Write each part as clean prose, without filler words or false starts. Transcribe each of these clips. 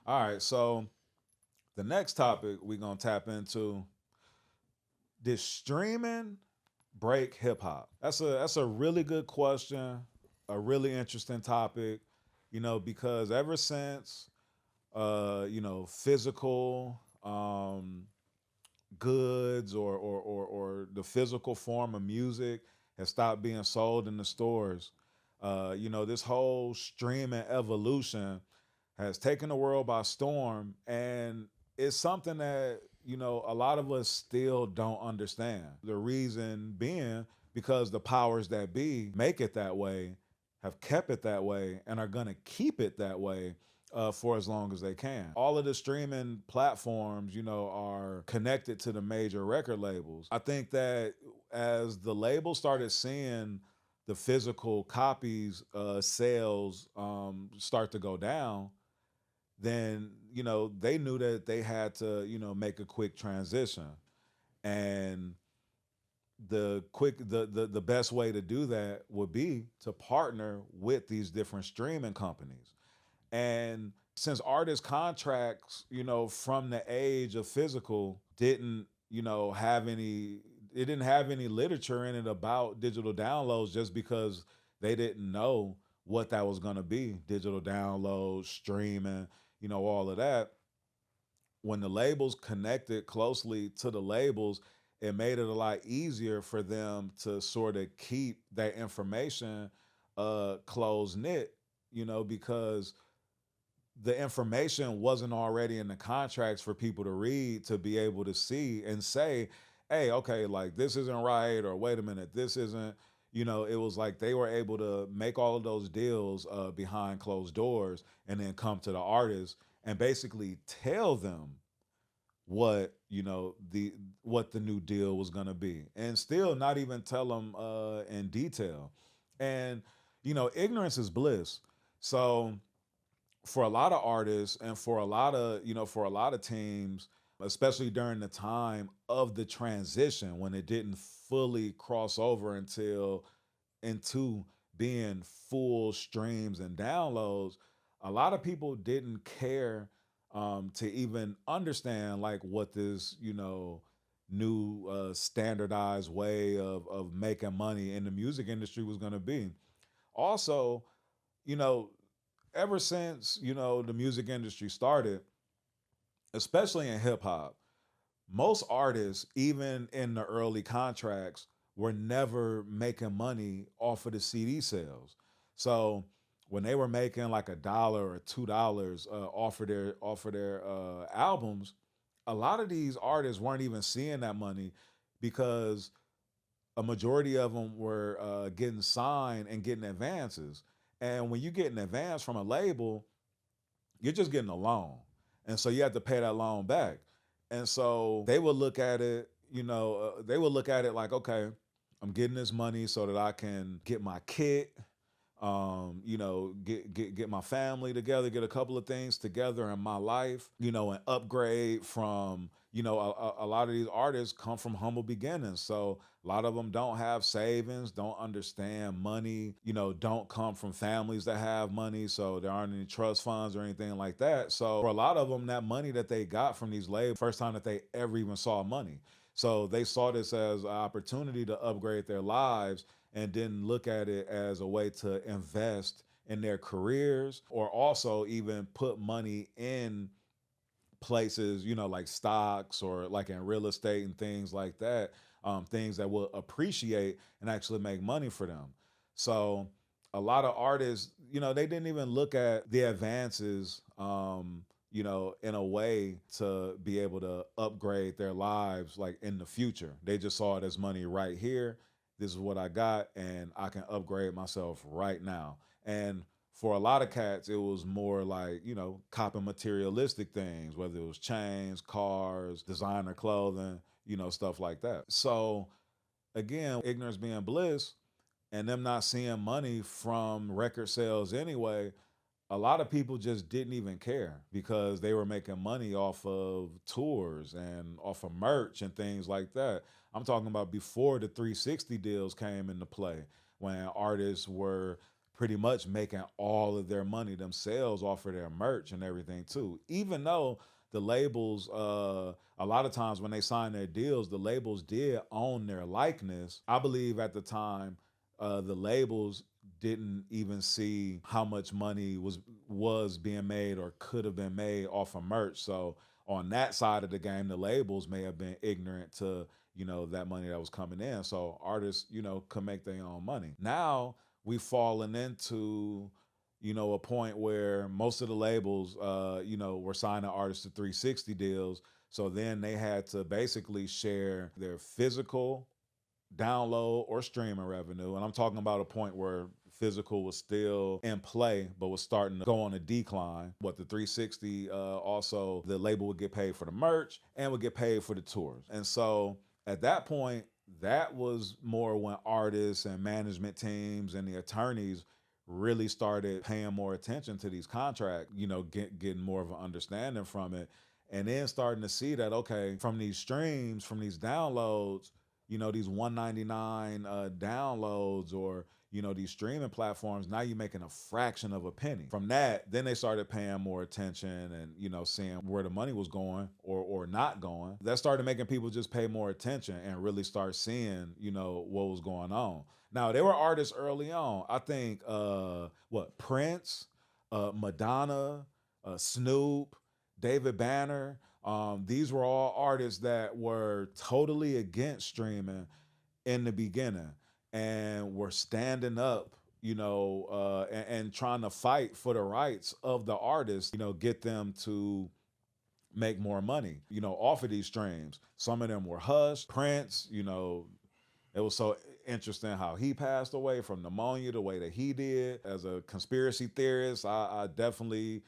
All right, so the next topic we're gonna tap into: did streaming break hip hop? That's a really good question, a really interesting topic. Because ever since physical goods or the physical form of music has stopped being sold in the stores. This whole streaming evolution has taken the world by storm, and it's something that a lot of us still don't understand. The reason being because the powers that be make it that way, have kept it that way, and are gonna keep it that way for as long as they can. All of the streaming platforms, are connected to the major record labels. I think that as the labels started seeing the physical copies sales start to go down, then they knew that they had to make a quick transition, and the best way to do that would be to partner with these different streaming companies. And since artist contracts, from the age of physical didn't, have any, it didn't have any literature in it about digital downloads just because they didn't know what that was going to be. Digital downloads, streaming, all of that. When the labels connected closely to the labels, it made it a lot easier for them to sort of keep that information close knit, because the information wasn't already in the contracts for people to read to be able to see and say, hey, okay, like this isn't right, or wait a minute, this isn't. It was like they were able to make all of those deals behind closed doors and then come to the artists and basically tell them what the new deal was going to be, and still not even tell them in detail. And ignorance is bliss. So for a lot of artists and for a lot of teams, especially during the time of the transition when it didn't fully cross over until into being full streams and downloads, a lot of people didn't care to even understand like what this new standardized way of making money in the music industry was going to be. Also, you know ever since the music industry started, especially in hip hop, most artists, even in the early contracts, were never making money off of the CD sales. So when they were making like $1 or $2 off of their albums, a lot of these artists weren't even seeing that money because a majority of them were getting signed and getting advances. And when you get an advance from a label, you're just getting a loan. And so you have to pay that loan back. And so they would look at it, they would look at it like, okay, I'm getting this money so that I can get my kit, get my family together, get a couple of things together in my life, and upgrade from, a lot of these artists come from humble beginnings. So a lot of them don't have savings, don't understand money, don't come from families that have money. So there aren't any trust funds or anything like that. So for a lot of them, that money that they got from these labels, first time that they ever even saw money. So they saw this as an opportunity to upgrade their lives and didn't look at it as a way to invest in their careers or also even put money in places, like stocks or like in real estate and things like that, things that will appreciate and actually make money for them. So a lot of artists, they didn't even look at the advances, in a way to be able to upgrade their lives like in the future. They just saw it as money right here. This is what I got, and I can upgrade myself right now. And for a lot of cats, it was more like, copping materialistic things, whether it was chains, cars, designer clothing, stuff like that. So again, ignorance being bliss and them not seeing money from record sales anyway, a lot of people just didn't even care because they were making money off of tours and off of merch and things like that. I'm talking about before the 360 deals came into play when artists were pretty much making all of their money themselves off of their merch and everything too. Even though the labels, a lot of times when they sign their deals, the labels did own their likeness. I believe at the time, the labels didn't even see how much money was being made or could have been made off of merch. So on that side of the game, the labels may have been ignorant to, that money that was coming in. So artists, could make their own money. Now we've fallen into, a point where most of the labels, were signing artists to 360 deals. So then they had to basically share their physical download or streaming revenue. And I'm talking about a point where physical was still in play, but was starting to go on a decline. But the 360, also the label would get paid for the merch and would get paid for the tours. And so at that point, that was more when artists and management teams and the attorneys really started paying more attention to these contracts, getting more of an understanding from it. And then starting to see that, okay, from these streams, from these downloads, these 199 downloads or, these streaming platforms, now you're making a fraction of a penny. From that, then they started paying more attention and, seeing where the money was going or not going. That started making people just pay more attention and really start seeing, what was going on. Now, there were artists early on. I think, Prince, Madonna, Snoop, David Banner. These were all artists that were totally against streaming in the beginning and were standing up, and trying to fight for the rights of the artists, get them to make more money, off of these streams. Some of them were hushed. Prince, it was so interesting how he passed away from pneumonia the way that he did. As a conspiracy theorist, I definitely,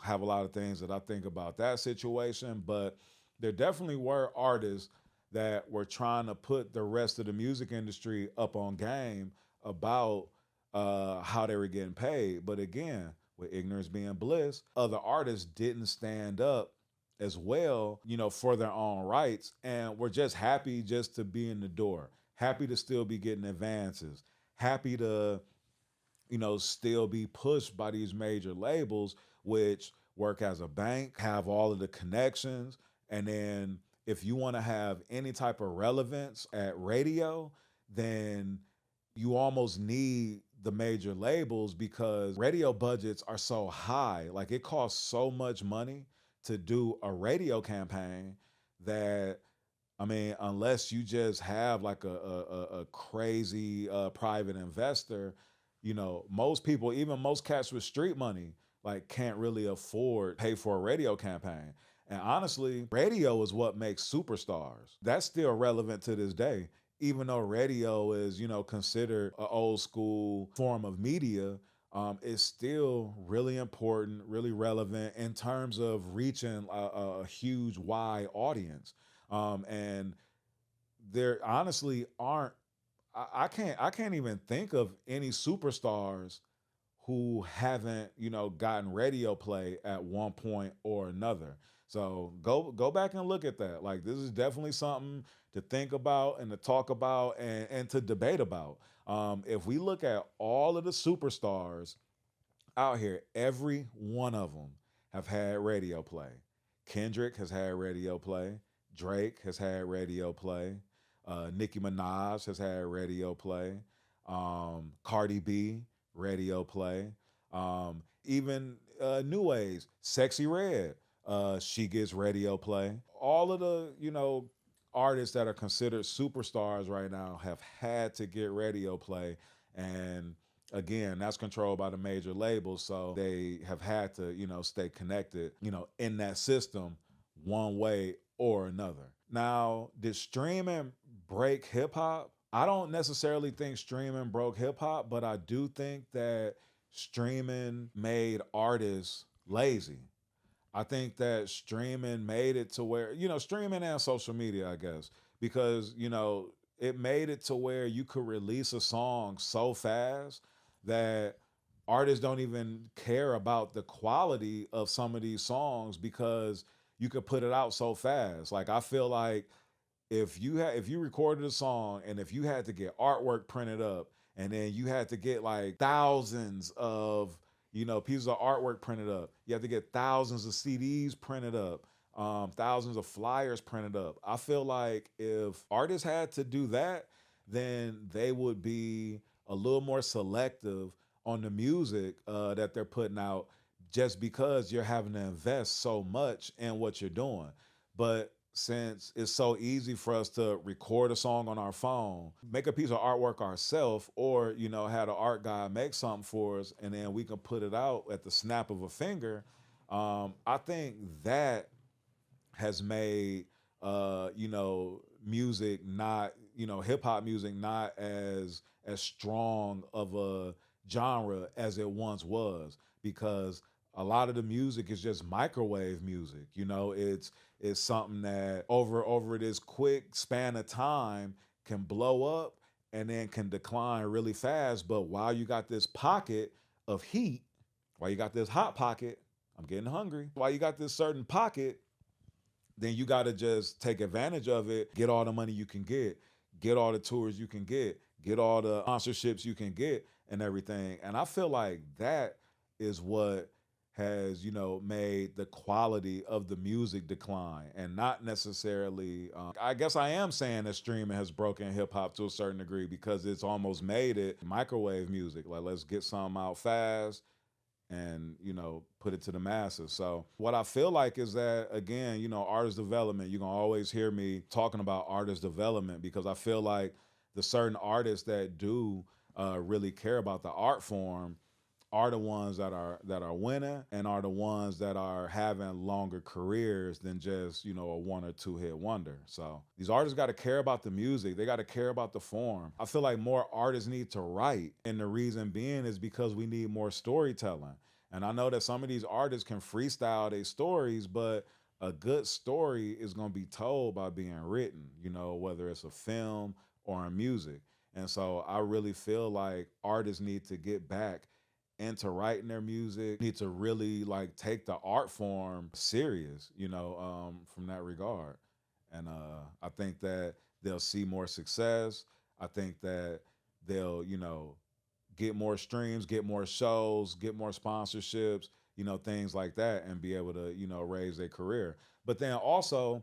have a lot of things that I think about that situation. But there definitely were artists that were trying to put the rest of the music industry up on game about how they were getting paid. But again, with ignorance being bliss, other artists didn't stand up as well, for their own rights, and were just happy just to be in the door, happy to still be getting advances, happy to, still be pushed by these major labels, which work as a bank, have all of the connections. And then if you want to have any type of relevance at radio, then you almost need the major labels because radio budgets are so high. Like it costs so much money to do a radio campaign that, I mean, unless you just have like a crazy private investor, most people, even most cats with street money, like can't really afford pay for a radio campaign. And honestly, radio is what makes superstars. That's still relevant to this day. Even though radio is, considered an old school form of media, it's still really important, really relevant in terms of reaching a huge, wide audience. And there honestly aren't. I can't even think of any superstars who haven't, gotten radio play at one point or another. So go back and look at that. Like this is definitely something to think about and to talk about and to debate about. If we look at all of the superstars out here, every one of them have had radio play. Kendrick has had radio play. Drake has had radio play. Nicki Minaj has had radio play. Cardi B, radio play. Even New Age, Sexy Red, she gets radio play. All of the, artists that are considered superstars right now have had to get radio play. And again, that's controlled by the major labels. So they have had to, stay connected, in that system one way or another. Now, did streaming break hip hop? I don't necessarily think streaming broke hip hop, but I do think that streaming made artists lazy. I think that streaming made it to where, streaming and social media, I guess, because, it made it to where you could release a song so fast that artists don't even care about the quality of some of these songs because you could put it out so fast. Like I feel like if you recorded a song and if you had to get artwork printed up And then you had to get like thousands of, pieces of artwork printed up. You had to get thousands of CDs printed up, thousands of flyers printed up. I feel like if artists had to do that, then they would be a little more selective on the music that they're putting out, just because you're having to invest so much in what you're doing. But since it's so easy for us to record a song on our phone, make a piece of artwork ourselves, or have the art guy make something for us, and then we can put it out at the snap of a finger. I think that has made music not, hip hop music not as strong of a genre as it once was, because a lot of the music is just microwave music. It's something that over this quick span of time can blow up and then can decline really fast. But while you got this pocket of heat, while you got this hot pocket, I'm getting hungry. While you got this certain pocket, then you got to just take advantage of it, get all the money you can get all the tours you can get all the sponsorships you can get and everything. And I feel like that is what has, made the quality of the music decline, and not necessarily, I guess I am saying that streaming has broken hip hop to a certain degree, because it's almost made it microwave music. Like, let's get something out fast and put it to the masses. So what I feel like is that, again, artist development, you're gonna always hear me talking about artist development, because I feel like the certain artists that do really care about the art form are the ones that are winning, and are the ones that are having longer careers than just a one or two hit wonder. So these artists got to care about the music, they got to care about the form. I feel like more artists need to write, and the reason being is because we need more storytelling. And I know that some of these artists can freestyle their stories, but a good story is going to be told by being written, whether it's a film or in music. And so I really feel like artists need to get back into writing their music, need to really like take the art form serious, from that regard. And I think that they'll see more success. I think that they'll, get more streams, get more shows, get more sponsorships, things like that, and be able to, raise their career. But then also,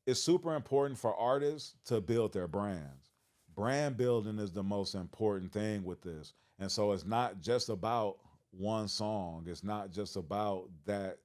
it's super important for artists to build their brands. Brand building is the most important thing with this. And so it's not just about one song. It's not just about that,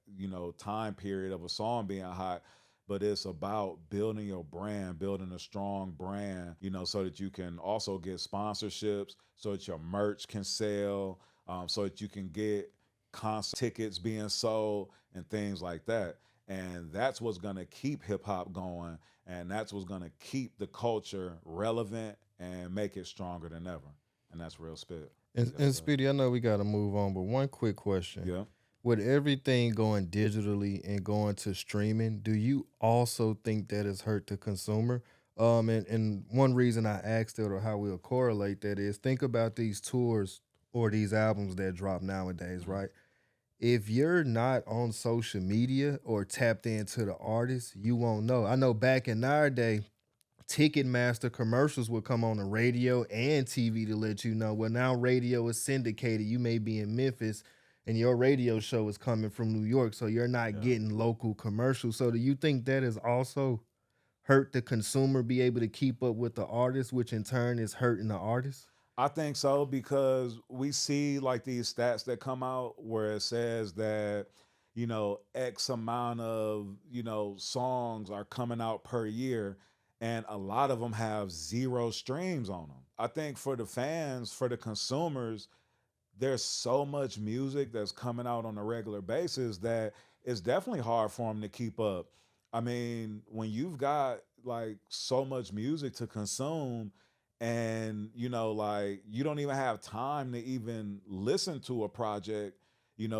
time period of a song being hot, but it's about building your brand, building a strong brand, so that you can also get sponsorships, so that your merch can sell, so that you can get concert tickets being sold and things like that. And that's what's going to keep hip hop going. And that's what's going to keep the culture relevant and make it stronger than ever. And that's real spit. And Spitty, I know we got to move on, but one quick question. Yeah. With everything going digitally and going to streaming, do you also think that has hurt the consumer? And one reason I asked it, or how we'll correlate that, is think about these tours or these albums that drop nowadays, Mhm. right? If you're not on social media or tapped into the artist, you won't know. I know back in our day, Ticketmaster commercials would come on the radio and TV to let you know. Well, now radio is syndicated. You may be in Memphis and your radio show is coming from New York, so you're not Yeah. getting local commercials. So do you think that has also hurt the consumer be able to keep up with the artist, which in turn is hurting the artist? I think so, because we see like these stats that come out where it says that, X amount of, songs are coming out per year, and a lot of them have zero streams on them. I think for the fans, for the consumers, there's so much music that's coming out on a regular basis that it's definitely hard for them to keep up. I mean, when you've got like so much music to consume, and like, you don't even have time to even listen to a project,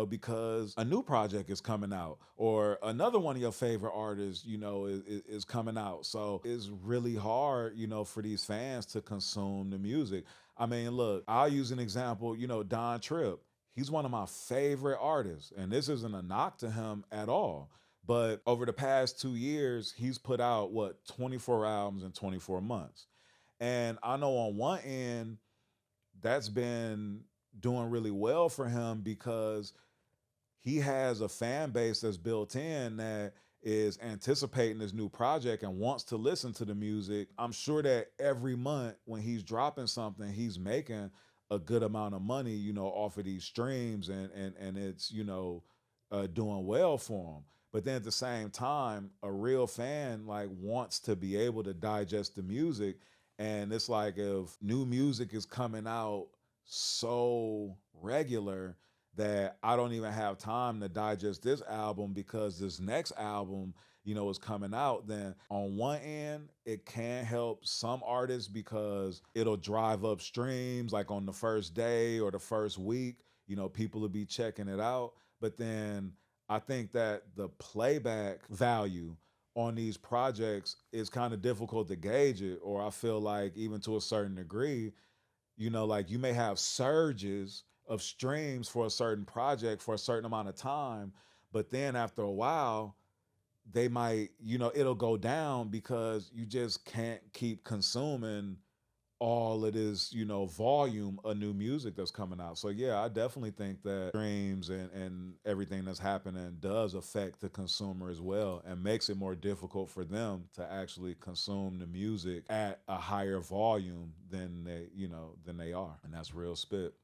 because a new project is coming out, or another one of your favorite artists, is coming out. So it's really hard, for these fans to consume the music. I mean, look, I'll use an example, Don Tripp. He's one of my favorite artists, and this isn't a knock to him at all. But over the past 2 years, he's put out what, 24 albums in 24 months. And I know on one end, that's been doing really well for him because he has a fan base that's built in that is anticipating this new project and wants to listen to the music. I'm sure that every month when he's dropping something, he's making a good amount of money, off of these streams, and it's, doing well for him. But then at the same time, a real fan like wants to be able to digest the music. And it's like if new music is coming out so regular that I don't even have time to digest this album because this next album, is coming out, then on one end, it can help some artists because it'll drive up streams like on the first day or the first week, people will be checking it out. But then I think that the playback value on these projects is kind of difficult to gauge it, or I feel like even to a certain degree, like you may have surges of streams for a certain project for a certain amount of time, but then after a while, they might, it'll go down because you just can't keep consuming all of this, volume of new music that's coming out. So yeah, I definitely think that streams and everything that's happening does affect the consumer as well and makes it more difficult for them to actually consume the music at a higher volume than they are. And that's real spit.